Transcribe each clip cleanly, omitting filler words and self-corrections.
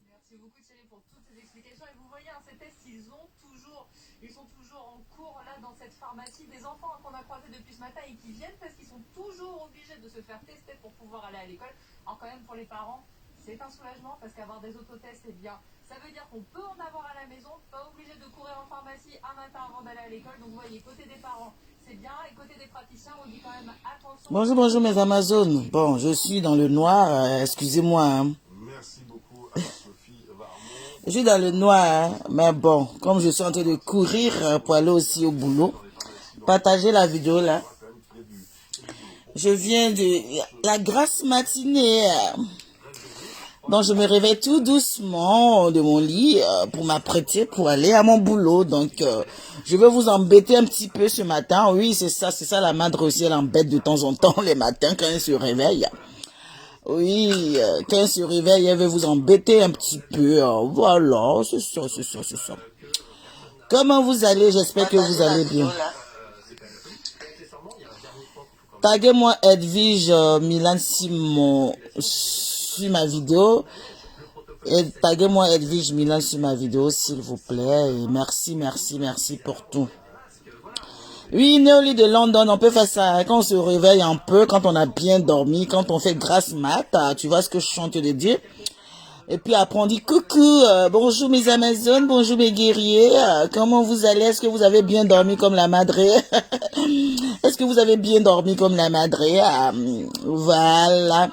Merci beaucoup Thierry pour toutes ces explications. Et vous voyez, ces tests, ils sont toujours en cours là dans cette pharmacie. Des enfants qu'on a croisés depuis ce matin et qui viennent parce qu'ils sont toujours obligés de se faire tester pour pouvoir aller à l'école. Alors quand même pour les parents, c'est un soulagement parce qu'avoir des autotests, eh bien, ça veut dire qu'on peut en avoir à la maison, pas obligé de courir en pharmacie un matin avant d'aller à l'école. Donc vous voyez, côté des parents, c'est bien, et côté des praticiens, on dit quand même attention. Bonjour, bonjour mes Amazones. Bon, je suis dans le noir, excusez-moi. Hein. Merci beaucoup à Sophie Varmont. Je suis dans le noir, hein, mais bon, comme je suis en train de courir pour aller aussi au boulot, partagez la vidéo là. Je viens de la grasse matinée. Donc je me réveille tout doucement de mon lit pour m'apprêter pour aller à mon boulot. Donc je vais vous embêter un petit peu ce matin. Oui, c'est ça la madre aussi, elle embête de temps en temps les matins quand elle se réveille. Oui, quand elle se réveille, elle veut vous embêter un petit peu. Voilà, c'est ça. Comment vous allez? J'espère que vous allez bien. Taguez-moi Edwige Milan Simon sur ma vidéo. Et taguez-moi Edwige Milan sur ma vidéo, s'il vous plaît. Et merci pour tout. Oui, né au lit de London, on peut faire ça. Quand on se réveille un peu, quand on a bien dormi, quand on fait grasse mat, tu vois ce que je chante de dire. Et puis après on dit coucou, bonjour mes Amazones, bonjour mes guerriers, comment vous allez? Est-ce que vous avez bien dormi comme la madre? Est-ce que vous avez bien dormi comme la madre? Voilà.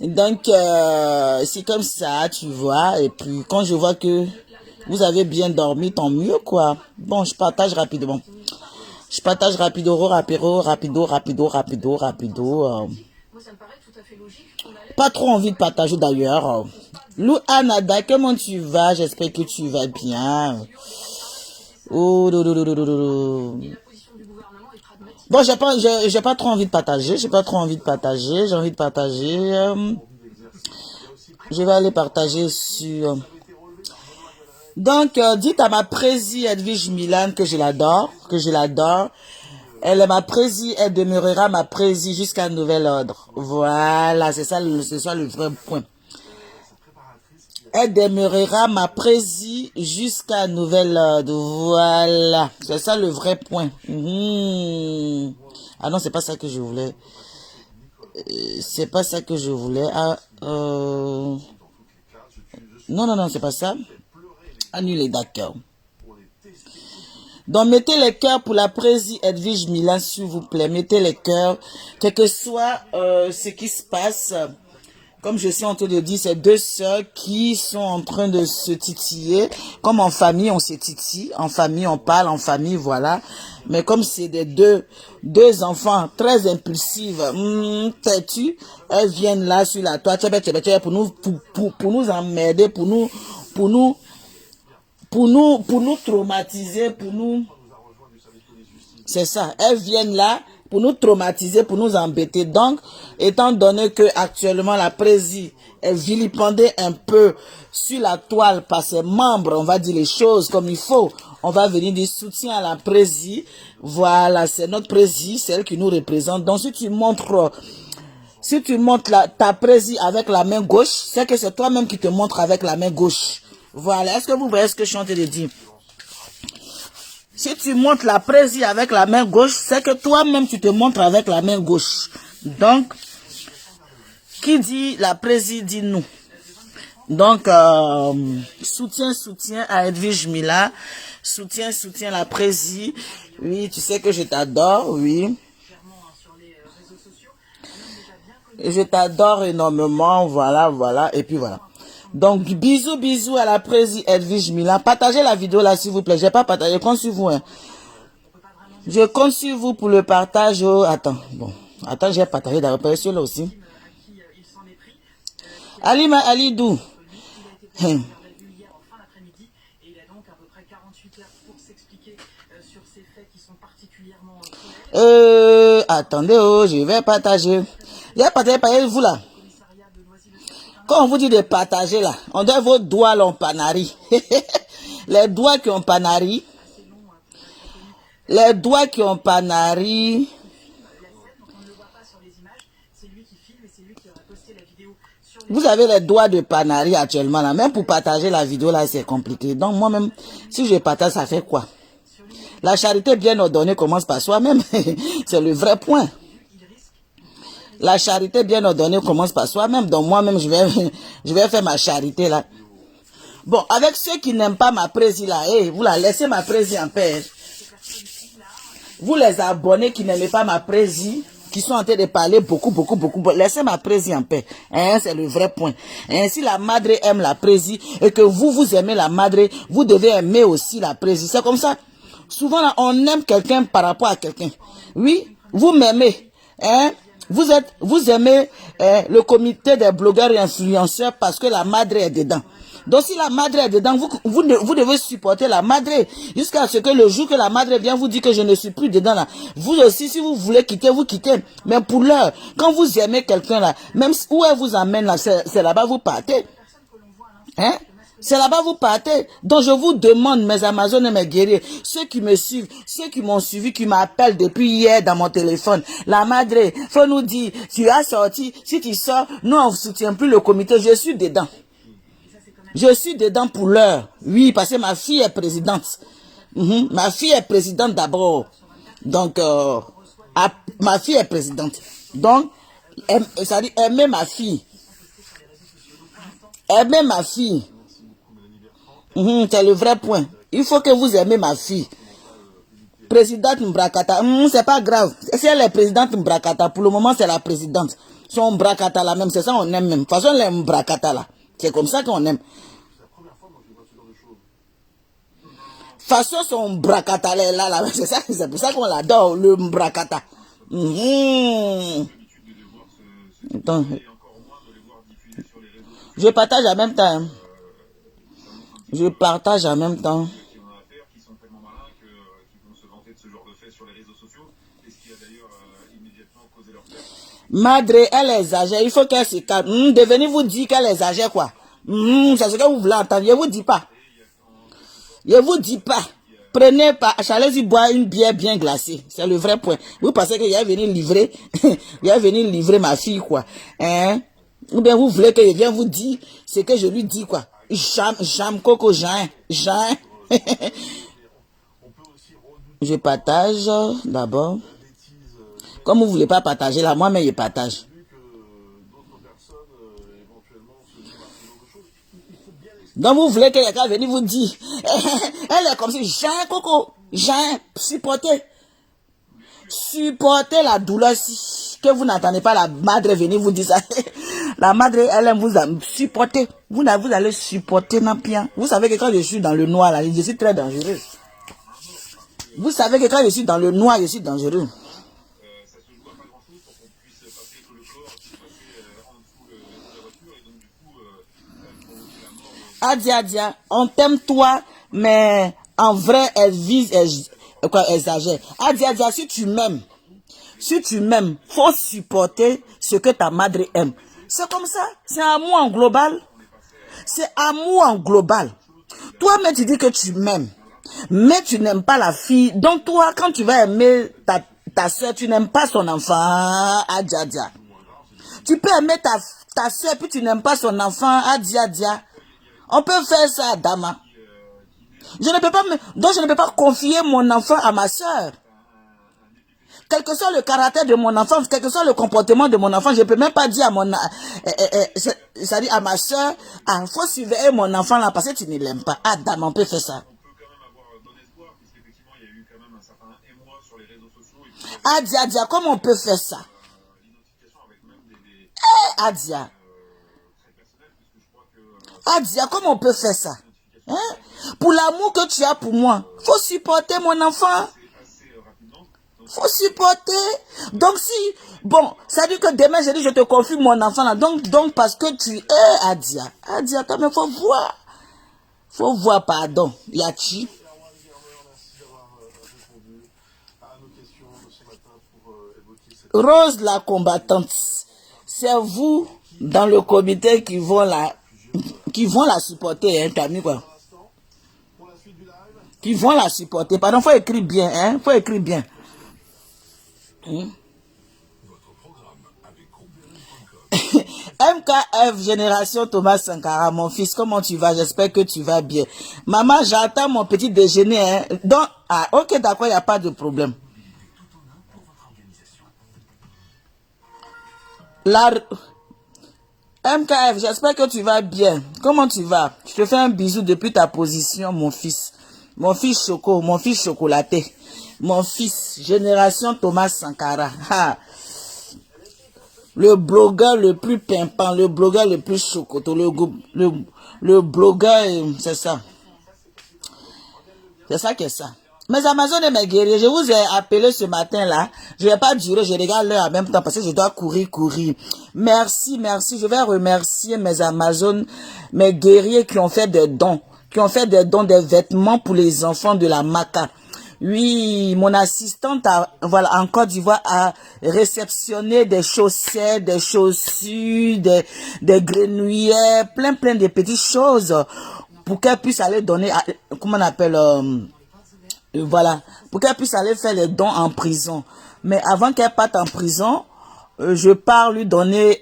Donc c'est comme ça, tu vois. Et puis quand je vois que vous avez bien dormi, tant mieux quoi. Bon, je partage rapidement. Je partage rapido. Pas trop envie de partager d'ailleurs. Lou Anada, comment tu vas? J'espère que tu vas bien. Oh, bon, j'ai pas trop envie de partager. J'ai envie de partager. Je vais aller partager sur... Donc, dites à ma prési Edwige Milan que je l'adore. Elle est ma prési, elle demeurera ma prési jusqu'à nouvel ordre. Voilà, c'est ça le vrai point. Elle demeurera ma prési jusqu'à nouvel ordre. Voilà, c'est ça le vrai point. Ah non, c'est pas ça que je voulais. C'est pas ça que je voulais. Non, c'est pas ça. Annulez, d'accord. Donc, mettez les cœurs pour la prési Edwige Milan, s'il vous plaît. Mettez les cœurs. Quel que soit ce qui se passe, comme je suis en train de dire, c'est deux sœurs qui sont en train de se titiller. Comme en famille, on se titille. En famille, on parle. En famille, voilà. Mais comme c'est des deux enfants très impulsives, têtus, elles viennent là sur la toile pour nous emmerder, pour nous traumatiser, c'est ça, elles viennent là pour nous traumatiser, pour nous embêter. Donc, étant donné que actuellement la prési est vilipendée un peu sur la toile par ses membres, on va dire les choses comme il faut, on va venir du soutien à la prési. Voilà, c'est notre prési, c'est elle qui nous représente. Donc, si tu montres ta prési avec la main gauche, c'est que c'est toi-même qui te montres avec la main gauche. Voilà, est-ce que vous voyez ce que je suis en train de dire? Si tu montres la prési avec la main gauche, c'est que toi-même tu te montres avec la main gauche. Donc, qui dit la prési dit nous. Donc, soutien à Edwige Mila, soutien la prési. Oui, tu sais que je t'adore, oui. Et je t'adore énormément, voilà, et puis voilà. Donc, bisous à la prési Edwige Milan. Partagez la vidéo là, s'il vous plaît. J'ai pas partagé, je compte sur vous. Hein. Je compte sur vous pour le partage. Oh, attends, j'ai partagé d'ailleurs celui-là aussi. Alidou. Attendez, je vais partager. Il y a partagé par vous là. Quand on vous dit de partager là, on doit vos doigts là en panari. Les doigts qui ont panari. Les doigts qui ont panari. Vous avez les doigts de Panari actuellement là. Même pour partager la vidéo là, c'est compliqué. Donc moi-même, si je partage, ça fait quoi? La charité bien ordonnée commence par soi-même. C'est le vrai point. La charité bien ordonnée commence par soi-même. Donc moi-même, je vais faire ma charité là. Bon, avec ceux qui n'aiment pas ma présie là, vous la laissez ma présie en paix. Vous les abonnés qui n'aiment pas ma présie, qui sont en train de parler beaucoup, laissez ma présie en paix. Hein, c'est le vrai point. Hein, si la madre aime la présie et que vous aimez la madre, vous devez aimer aussi la présie. C'est comme ça. Souvent, là, on aime quelqu'un par rapport à quelqu'un. Oui, vous m'aimez. Hein? Vous aimez le comité des blogueurs et influenceurs parce que la madre est dedans. Donc si la madre est dedans, vous devez supporter la madre jusqu'à ce que le jour que la madre vient vous dire que je ne suis plus dedans là. Vous aussi, si vous voulez quitter, vous quittez. Mais pour l'heure, quand vous aimez quelqu'un là, même où elle vous amène là, c'est là-bas vous partez. Hein? C'est là-bas vous partez. Donc je vous demande, mes Amazones et mes guerriers, ceux qui me suivent, ceux qui m'ont suivi, qui m'appellent depuis hier dans mon téléphone. La madre, faut nous dire, tu as sorti, si tu sors, nous on ne soutient plus le comité, je suis dedans. Je suis dedans pour l'heure. Oui, parce que ma fille est présidente. Ma fille est présidente d'abord. Donc, ma fille est présidente. Donc, ça dit aimer ma fille. Aimer ma fille. C'est le vrai point. Il faut que vous aimez ma fille. Présidente Mbrakata. C'est pas grave. Si elle est présidente Mbrakata, pour le moment, c'est la présidente. Son Mbrakata là même, c'est ça on aime même. De toute façon, les Mbrakata là. C'est comme ça qu'on aime. Façon son Mbrakata là, c'est pour ça qu'on l'adore, le Mbrakata. Attends. Je partage en même temps. Je partage en même temps. Madre, elle exagère. Il faut qu'elle se calme. De venir vous dire qu'elle exagère quoi. C'est ce que vous voulez entendre. Je vous dis pas. Je vous dis pas. Prenez pas. Allez-y boire une bière bien glacée. C'est le vrai point. Vous pensez qu'il va venir livrer. Il va venir livrer ma fille quoi. Hein? Ou bien vous voulez que je vienne vous dire ce que je lui dis quoi. Jam coco Jean. Je partage d'abord. Comme vous voulez pas partager là, moi-même je partage. Donc vous voulez que quelqu'un vienne vous dire, elle est comme si Jean coco, Jean, supportez la douleur si que vous n'entendez pas la madre venir vous dire ça. La madre, elle aime vous supporter. Vous allez supporter Nampien. Vous savez que quand je suis dans le noir là, je suis très dangereux. Vous savez que quand je suis dans le noir, je suis dangereux. Adia, on t'aime toi, mais en vrai, elle exagère. Adia, si tu m'aimes, faut supporter ce que ta madre aime. C'est comme ça, c'est amour en global. C'est amour en global. Toi, mais tu dis que tu m'aimes, mais tu n'aimes pas la fille. Donc toi, quand tu vas aimer ta soeur, tu n'aimes pas son enfant, Adia. Tu peux aimer ta soeur, puis tu n'aimes pas son enfant, Adia. On peut faire ça, Dama. Donc je ne peux pas confier mon enfant à ma soeur. Quel que soit le caractère de mon enfant, quel que soit le comportement de mon enfant, je ne peux même pas dire à ma soeur, faut surveiller mon enfant là parce que tu ne l'aimes pas. Dama, on peut faire ça. Adia, comment on peut faire ça? Adia, comment on peut faire ça? Hein? Pour l'amour que tu as pour moi, faut supporter mon enfant. Faut supporter. Donc si, ça dit que demain, je dis, je te confie mon enfant là. Donc parce que tu es Adia, attends, mais faut voir. Faut voir, pardon. Yachi. Rose la combattante. C'est vous, dans le comité, qui vont la supporter, hein, Camille, quoi. Qui vont la supporter. Pardon, faut écrire bien, hein. Faut écrire bien. Elle MKF Génération Thomas Sankara, mon fils, comment tu vas? J'espère que tu vas bien. Maman, j'attends mon petit déjeuner. Hein. Donc, ah, ok, d'accord, il n'y a pas de problème. La... MKF, j'espère que tu vas bien. Comment tu vas? Je te fais un bisou depuis ta position, mon fils. Mon fils Choco, mon fils chocolaté. Mon fils, Génération Thomas Sankara. Ha. Le blogueur le plus pimpant, le blogueur le plus chocoto, le blogueur, c'est ça. C'est ça qui est ça. Mes Amazones et mes guerriers, je vous ai appelé ce matin-là. Je ne vais pas durer, je regarde l'heure en même temps parce que je dois courir. Merci, merci. Je vais remercier mes Amazones, mes guerriers qui ont fait des dons. Des vêtements pour les enfants de la Maca. Oui, mon assistante voilà, en Côte d'Ivoire a réceptionné des chaussettes, des chaussures, des grenouillères, plein de petites choses pour qu'elle puisse aller donner, comment on appelle, voilà, pour qu'elle puisse aller faire les dons en prison. Mais avant qu'elle parte en prison, je pars lui donner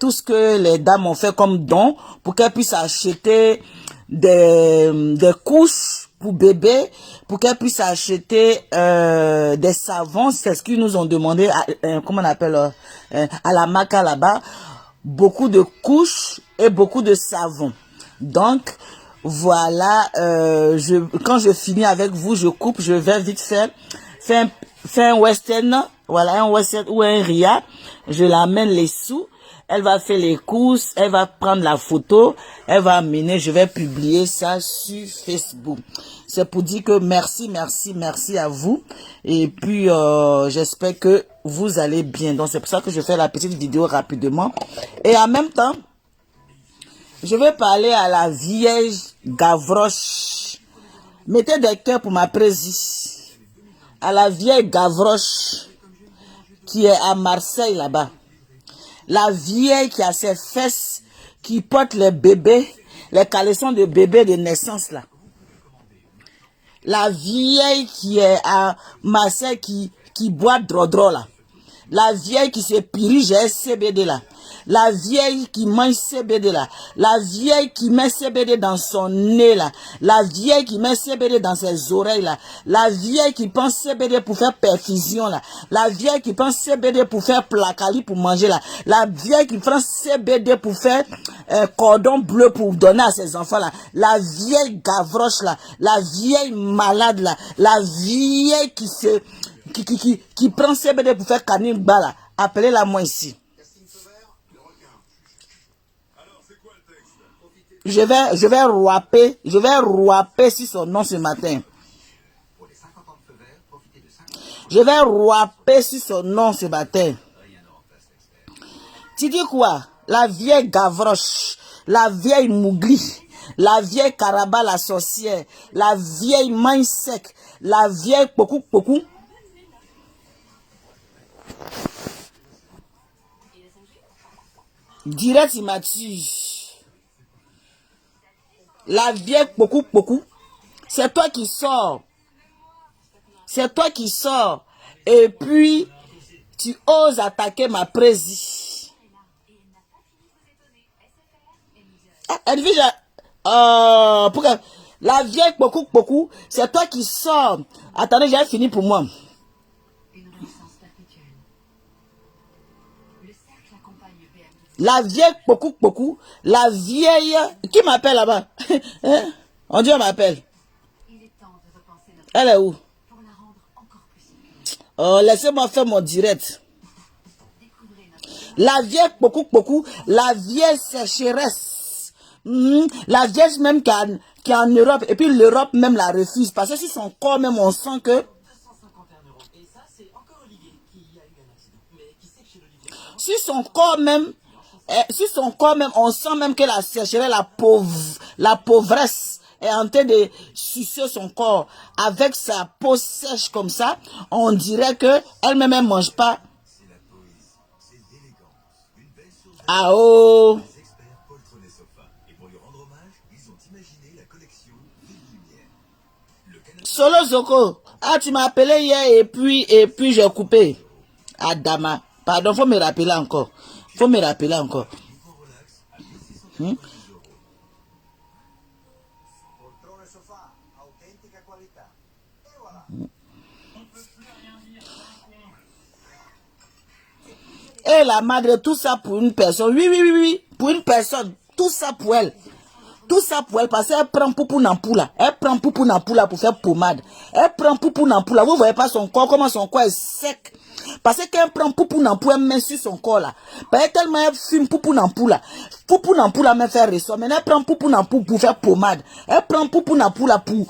tout ce que les dames ont fait comme don pour qu'elle puisse acheter des couches pour bébé, pour qu'elle puisse acheter des savons, c'est ce qu'ils nous ont demandé, comment on appelle, à la Maca là-bas, beaucoup de couches et beaucoup de savons. Donc, voilà, quand je finis avec vous, je coupe, je vais vite faire un western, voilà, un western ou un ria, je l'amène les sous. Elle va faire les courses, elle va prendre la photo, elle va amener, je vais publier ça sur Facebook. C'est pour dire que merci à vous. Et puis, j'espère que vous allez bien. Donc, c'est pour ça que je fais la petite vidéo rapidement. Et en même temps, je vais parler à la vieille Gavroche. Mettez des cœurs pour ma présidente. À la vieille Gavroche qui est à Marseille là-bas. La vieille qui a ses fesses, qui porte les bébés, les caleçons de bébés de naissance là. La vieille qui est à Marseille qui boit drodro là. La vieille qui se pirige CBD là. La vieille qui mange CBD là. La vieille qui met CBD dans son nez là. La vieille qui met CBD dans ses oreilles là. La vieille qui prend CBD pour faire perfusion là. La vieille qui prend CBD pour faire placali pour manger là. La vieille qui prend CBD pour faire cordon bleu pour donner à ses enfants là. La vieille Gavroche là. La vieille malade là. La vieille qui prend CBD pour faire canimba là. Appelez-la moi ici. Je vais rouaper sur son nom ce matin. Je vais rouaper sur son nom ce matin. Tu dis quoi? La vieille Gavroche, la vieille Mougli, la vieille Caraba la sorcière, la vieille main sec, la vieille Pokou. Direct, il m'a tué. La vieille Pokou, c'est toi qui sors. C'est toi qui sors. Et puis, tu oses attaquer ma présidente. Edwige, pourquoi? La vieille Pokou, c'est toi qui sors. Attendez, j'ai fini pour moi. La vieille Pokou, la vieille... Qui m'appelle là-bas? On dit on m'appelle. Elle est où? Oh, laissez-moi faire mon direct. La vieille Pokou, la vieille sécheresse. La vieille même qui est en Europe. Et puis l'Europe même la refuse. Parce que si son corps même, on sent que... Si son corps même, on sent même que la sécheresse, la pauvresse est en train de sucer son corps avec sa peau sèche comme ça, on dirait que elle-même elle mange pas. Ah oh. Solo Zoko, ah tu m'as appelé hier et puis j'ai coupé. Adama. Pardon, faut me rappeler encore. Hmm? Poltrone sofà, autentica qualità. E voilà. Et la madre, tout ça pour une personne. Oui, oui, oui, oui. Pour une personne. Tout ça pour elle. Tout ça pour elle, parce qu'elle prend poupou nampoula. Elle prend poupou nampoula pour faire pommade. Elle prend poupou nampoula. Vous voyez pas son corps, comment son corps est sec. Parce qu'elle prend poupou nampoula, elle met sur son corps là. Parce que tellement elle fume poupou nampoula. Poupou nampoula me fait ressort. Mais elle prend poupou nampoula pour faire pommade. Elle prend poupou nampoula pour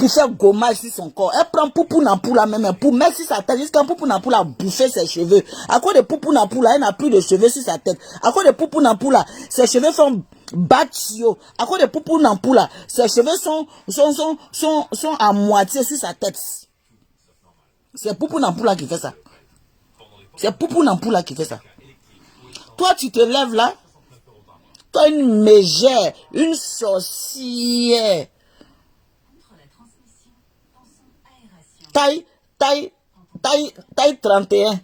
faire gommage sur son corps. Elle prend poupou nampoula même pour mettre sur sa tête. Jusqu'à poupou nampoula a bouffé ses cheveux. À cause de poupou nampoula, elle n'a plus de cheveux sur sa tête. À cause de poupou nampoula, ses cheveux font batio. À cause de poupou nampoula, ses cheveux sont à moitié sur sa tête. C'est poupou nampoula qui fait ça. C'est poupou nampoula qui fait ça. Toi, tu te lèves là. Toi, une mégère, une sorcière. Taille 31. Taille 31.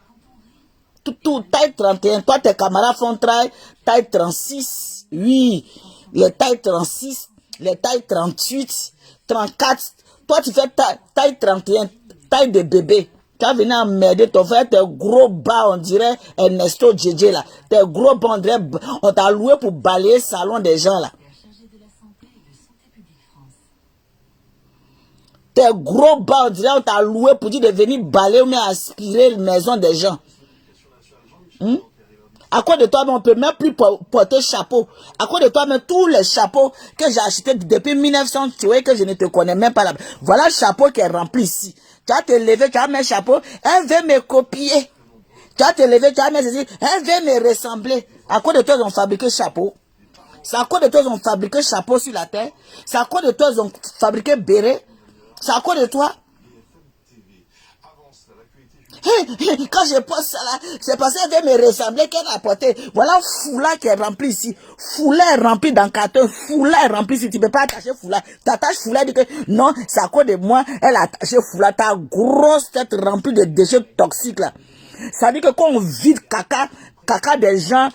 Toi, tes camarades font taille 36. Oui. Les tailles 36, les tailles 38, 34. Toi, tu fais taille 31, taille de bébé. Tu vas venir emmerder ton frère, tes gros bas, on dirait Ernesto Djedje là. Tes gros bas, on dirait, on t'a loué pour balayer le salon des gens là. Tes gros bas, on dirait, on t'a loué pour dire de venir balayer ou bien aspirer la maison des gens. À cause de toi, on ne peut même plus porter chapeau. À cause de toi, même tous les chapeaux que j'ai achetés depuis 1900, tu vois que je ne te connais même pas là. Voilà le chapeau qui est rempli ici. Tu vas te lever, tu vas mettre chapeau, elle veut me copier. Tu vas te lever, tu vas mettre ceci, elle veut me ressembler. À cause de toi, ils ont fabriqué chapeau. C'est à cause de toi, ils ont fabriqué chapeau sur la terre. C'est à cause de toi, ils ont fabriqué béret. C'est à cause de toi. Quand je pense ça là, c'est parce qu'elle veut me ressembler qu'elle a porté. Voilà foulard qui est rempli ici. Foulard rempli dans carton. Foulard rempli ici. Tu ne peux pas attacher foulard. Tu attaches foulard, dit que non, c'est à cause de moi. Elle a attaché foulard. Ta grosse tête remplie de déchets toxiques là. Ça veut dire que quand on vide caca des gens,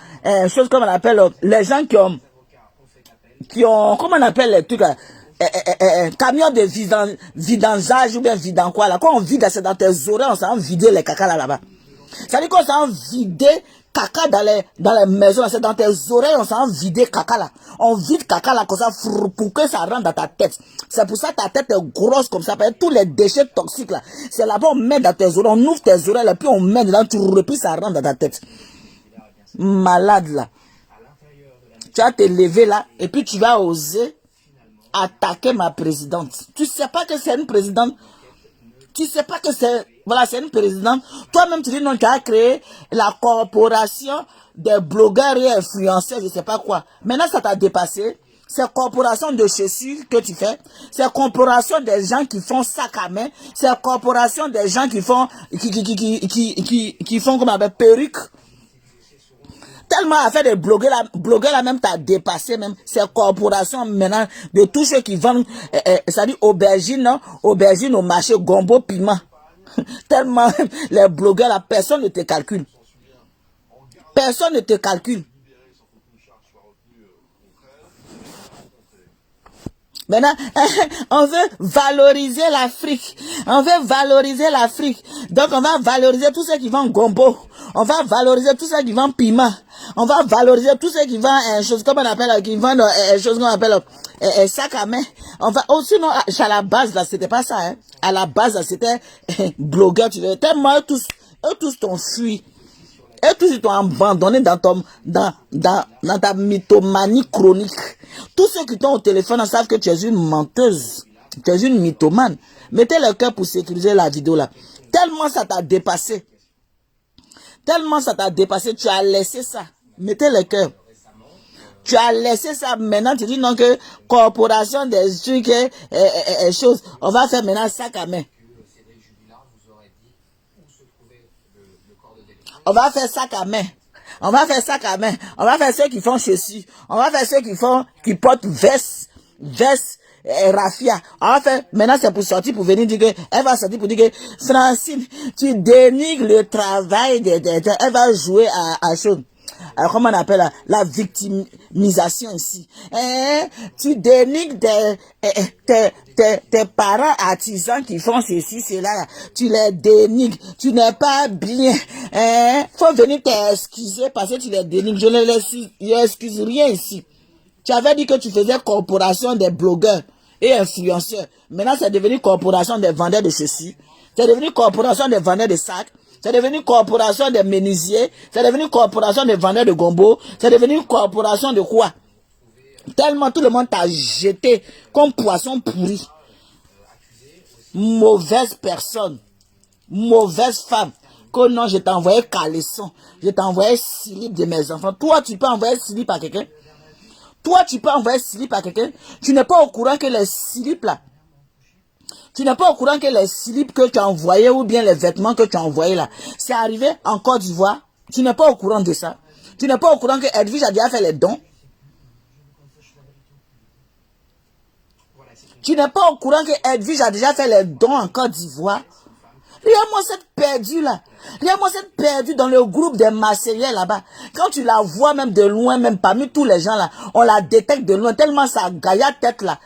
chose comme on appelle, les gens qui ont, comment on appelle les trucs là, camion de vidangeage ou bien vidant quoi là. Quand on vide, c'est dans tes oreilles, on s'en vider les caca là-bas. Ça veut dire qu'on s'en vider caca dans les maisons, c'est dans tes oreilles, on s'en vider caca là. On vide caca là comme ça pour que ça rentre dans ta tête. C'est pour ça que ta tête est grosse comme ça. Parce que tous les déchets toxiques là, c'est là-bas on met dans tes oreilles, on ouvre tes oreilles là, puis on met dedans, puis ça rentre dans ta tête. Malade là. Tu vas te lever là, et puis tu vas oser attaquer ma présidente. Tu sais pas que c'est une présidente. Tu sais pas que c'est, voilà, c'est une présidente. Toi-même, tu dis non, tu as créé la corporation des blogueurs et influenceurs, je sais pas quoi. Maintenant, ça t'a dépassé. C'est corporation de chaussures que tu fais. C'est corporation des gens qui font sac à main. C'est corporation des gens qui font, qui font comme avec perruque. Tellement à faire des blogueurs là même t'as dépassé même ces corporations maintenant de tous ceux qui vendent c'est-à-dire aubergine au marché gombo piment. Tellement les blogueurs là, personne ne te calcule. Personne ne te calcule. Maintenant, on veut valoriser l'Afrique. On veut valoriser l'Afrique. Donc, on va valoriser tous ceux qui vendent gombo. On va valoriser tous ceux qui vendent piment. On va valoriser tous ceux qui vendent choses comme on appelle, qui vendent choses qu'on appelle sac à main. On va, oh, sinon, à la base, là, c'était pas ça, hein. À la base, là, c'était blogueur, tu veux. Tellement, eux tous t'ont fui. Et tous ils t'ont abandonné dans ta mythomanie chronique. Tous ceux qui t'ont au téléphone savent que tu es une menteuse. Tu es une mythomane. Mettez le cœur pour sécuriser la vidéo là. Tellement ça t'a dépassé. Tellement ça t'a dépassé, tu as laissé ça. Mettez le cœur. Tu as laissé ça. Maintenant, tu dis non que corporation des trucs et choses. On va faire maintenant sac à main. On va faire sac à main. On va faire sac à main. On va faire ceux qui font chaussures. On va faire ceux qui portent veste, raffia. On va faire, maintenant c'est pour sortir, pour venir dire que, elle va sortir pour dire que, Francine, tu dénigres le travail elle va jouer à chose. comment on appelle la victimisation ici. Tu dénigres tes parents artisans qui font ceci, cela. Tu les dénigres. Tu n'es pas bien. Faut venir t'excuser parce que tu les dénigres. Je ne l'excuse rien ici. Tu avais dit que tu faisais corporation des blogueurs et influenceurs. Maintenant, c'est devenu corporation des vendeurs de ceci. C'est devenu corporation des vendeurs de sacs. C'est devenu corporation des menuisiers. C'est devenu corporation des vendeurs de gombo. C'est devenu corporation de quoi? Tellement tout le monde t'a jeté comme poisson pourri. Mauvaise personne. Mauvaise femme. Que non, je t'ai envoyé caleçon. Je t'ai envoyé slip de mes enfants. Toi, tu peux envoyer slip à quelqu'un? Toi, tu peux envoyer slip à quelqu'un? Tu n'es pas au courant que les slips là, tu n'es pas au courant que les slips que tu as envoyés ou bien les vêtements que tu as envoyés là, c'est arrivé en Côte d'Ivoire. Tu n'es pas au courant de ça. Tu n'es pas au courant que Edwige a déjà fait les dons. Tu n'es pas au courant que Edwige a déjà fait les dons en Côte d'Ivoire. Regarde-moi cette perdue là. Regarde-moi cette perdue dans le groupe des Marseillais là-bas. Quand tu la vois même de loin, même parmi tous les gens là, on la détecte de loin tellement sa gaillard tête là.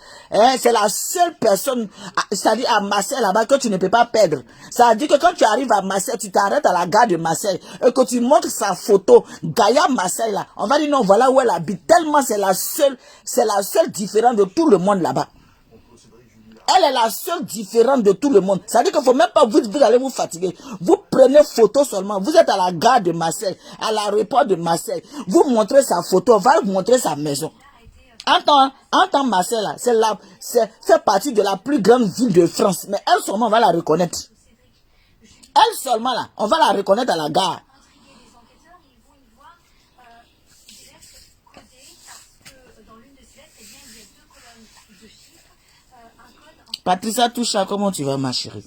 C'est la seule personne, c'est-à-dire à Marseille là-bas que tu ne peux pas perdre. Ça veut dire que quand tu arrives à Marseille, tu t'arrêtes à la gare de Marseille et que tu montres sa photo, gaillard Marseille là. On va dire non, voilà où elle habite. Tellement c'est la seule différence de tout le monde là-bas. Elle est la seule différente de tout le monde. Ça veut dire qu'il ne faut même pas vous allez vous fatiguer. Vous prenez photo seulement. Vous êtes à la gare de Marseille, à l'aéroport de Marseille. Vous montrez sa photo, on va vous montrer sa maison. En tant Marseille, là, c'est partie de la plus grande ville de France. Mais elle seulement, on va la reconnaître. Elle seulement, là, on va la reconnaître à la gare. Patricia Toucha, comment tu vas, ma chérie?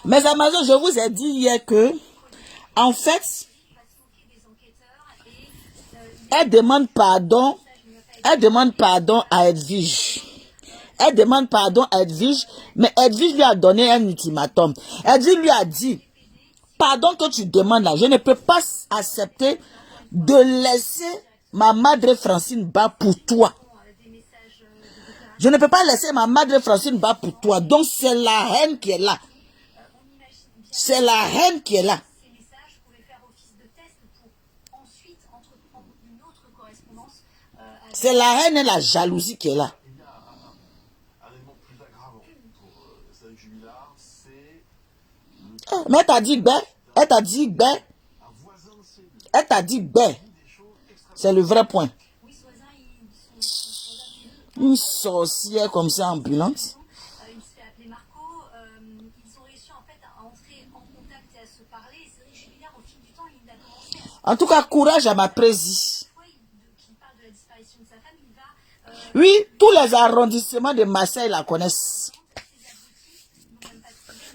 Mais Amazon, je vous ai dit hier que, en fait, elle demande pardon à Edwige. Elle demande pardon à Edwige, mais Edwige lui a donné un ultimatum. Edwige lui a dit, pardon que tu demandes là, je ne peux pas accepter de laisser ma madre Francine bas pour toi. Je ne peux pas laisser ma madre Francine bas pour toi. Donc c'est la haine qui est là. C'est la haine qui est là. C'est la haine et la jalousie qui est là. Un élément plus aggravant pour Cédric Jubilard, c'est Mais elle t'a dit ben. Elle t'a dit ben. un voisin de cellule. Elle t'a dit ben. C'est le vrai point. Une sorcière comme ça ambulante. Il se fait appeler Marco. Ils ont réussi en fait à entrer en contact et à se parler. Et Cédric Jubilard, au fil du temps, il a commencé à En tout cas, courage à ma prési. qui parle de la disparition de sa femme. Il va Oui, tous les arrondissements de Marseille la connaissent.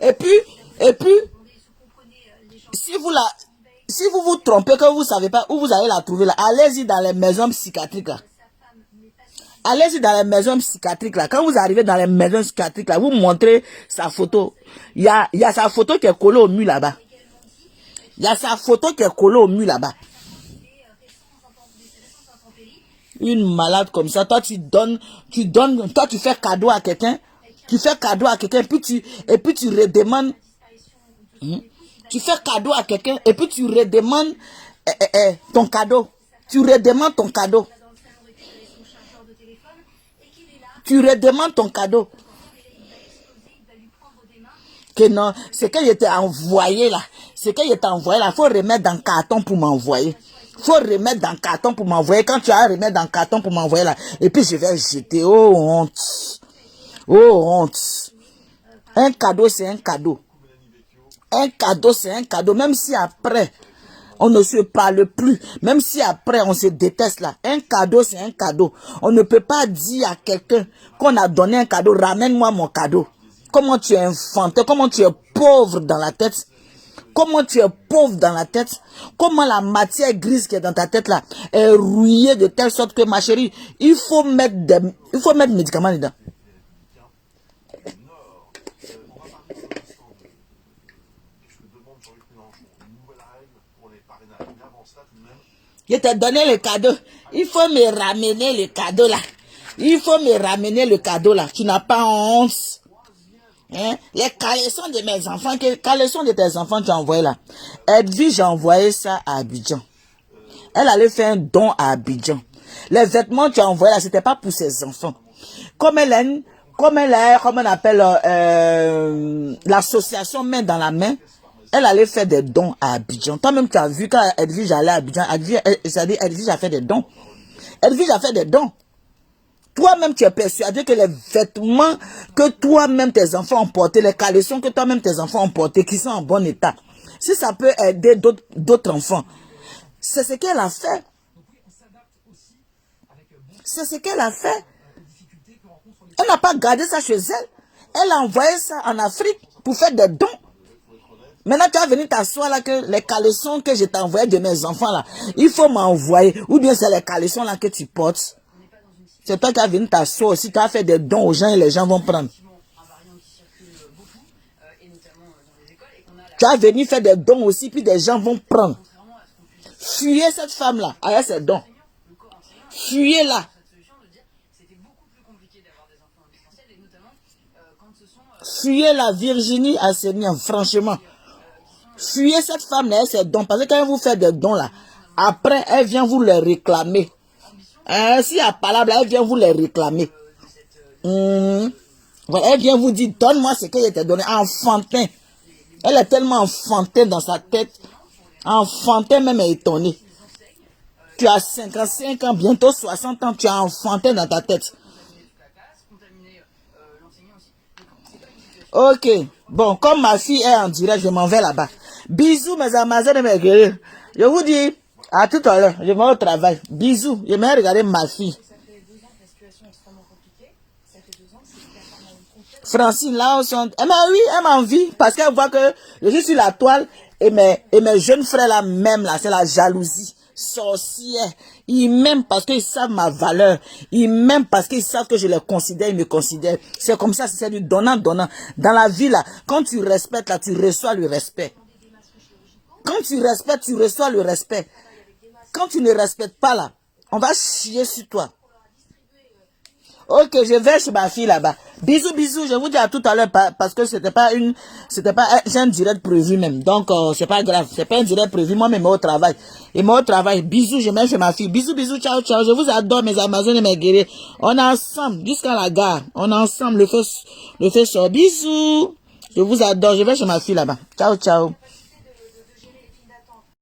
Et puis, si vous vous trompez, que vous ne savez pas où vous allez la trouver là, allez-y dans les maisons psychiatriques là. Allez-y dans les maisons psychiatriques là. Quand vous arrivez dans les maisons psychiatriques là, vous montrez sa photo. Il y a sa photo qui est collée au mur là-bas. Il y a sa photo qui est collée au mur là-bas. Une malade comme ça, toi tu donnes, toi tu fais cadeau à quelqu'un, tu fais cadeau à quelqu'un, et puis tu redemandes, tu fais cadeau à quelqu'un, et puis tu redemandes ton cadeau. Tu redemandes ton cadeau. Tu redemandes ton cadeau. Que non, c'est qu'il était envoyé là. C'est qu'il était envoyé là. Il faut remettre dans le carton pour m'envoyer. Faut remettre dans le carton pour m'envoyer. Quand tu as remettre dans le carton pour m'envoyer là. Et puis je vais jeter. Oh honte. Oh honte. Un cadeau, c'est un cadeau. Un cadeau, c'est un cadeau. Même si après, on ne se parle plus. Même si après, on se déteste là. Un cadeau, c'est un cadeau. On ne peut pas dire à quelqu'un qu'on a donné un cadeau. Ramène-moi mon cadeau. Comment tu es infanté. Comment tu es pauvre dans la tête. Comment tu es pauvre dans la tête. Comment la matière grise qui est dans ta tête là est rouillée de telle sorte que ma chérie, il faut mettre médicaments dedans. Je t'ai donné le cadeau. Il faut me ramener le cadeau là. Il faut me ramener le cadeau là. Tu n'as pas honte. Hein? Les caleçons de mes enfants, les caleçons de tes enfants, tu as envoyé là. Edwige, j'ai envoyé ça à Abidjan. Elle allait faire un don à Abidjan. Les vêtements que tu as envoyés là, c'était pas pour ses enfants. Comme on appelle, l'association main dans la main, elle allait faire des dons à Abidjan. Toi-même, tu as vu quand Edwige allait à Abidjan, Edwige a fait des dons. Edwige a fait des dons. Toi-même, tu es persuadé que les vêtements que toi-même, tes enfants ont portés, les caleçons que toi-même, tes enfants ont portés, qui sont en bon état, si ça peut aider d'autres enfants, c'est ce qu'elle a fait. C'est ce qu'elle a fait. Elle n'a pas gardé ça chez elle. Elle a envoyé ça en Afrique pour faire des dons. Maintenant, tu vas venir t'asseoir là que les caleçons que je t'ai envoyés de mes enfants là, il faut m'envoyer. Ou bien c'est les caleçons là que tu portes. C'est toi qui vas venir t'asseoir aussi, tu vas faire des dons aux gens et les gens vont prendre. Tu vas venir faire des dons aussi, puis des gens vont prendre. Fuyez cette femme-là, avec ses dons. Fuyez-la. Fuyez-la, Virginie Assegnan, franchement. Fuyez cette femme-là, avec ses dons. Parce que quand elle vous fait des dons là, après, elle vient vous les réclamer. Si à palabre, elle vient vous les réclamer. Elle vient vous dire, donne-moi ce que je t'ai donné. Enfantin. Elle est tellement enfantin dans sa tête. Enfantin même est étonné. Tu as 55 ans, bientôt 60 ans, tu as enfantin dans ta tête. Ok. Bon, comme ma fille est en direct, je m'en vais là-bas. Bisous mes Amazones et mes guerriers. Je vous dis à tout à l'heure. Je vais au travail. Bisous. Je vais regarder ma fille. Francine, là, on sont... Elle m'a envie parce qu'elle voit que je suis sur la toile et mes jeunes frères là, même là, c'est la jalousie. Sorcière. Ils m'aiment parce qu'ils savent ma valeur. Ils m'aiment parce qu'ils savent que je les considère, ils me considèrent. C'est comme ça, c'est du donnant-donnant. Dans la vie là, quand tu respectes là, tu reçois le respect. Quand tu respectes, tu reçois le respect. Quand tu ne respectes pas là, on va chier sur toi. Ok, je vais chez ma fille là-bas. Bisous, bisous. Je vous dis à tout à l'heure parce que c'était pas un direct prévu même. Donc, c'est pas grave. C'est pas un direct prévu. Moi, même au travail. Et moi, au travail. Bisous, je mets chez ma fille. Bisous, bisous. Ciao, ciao. Je vous adore, mes Amazones et mes guerriers. On est ensemble jusqu'à la gare. On est ensemble. Le feu sort. Bisous. Je vous adore. Je vais chez ma fille là-bas. Ciao, ciao.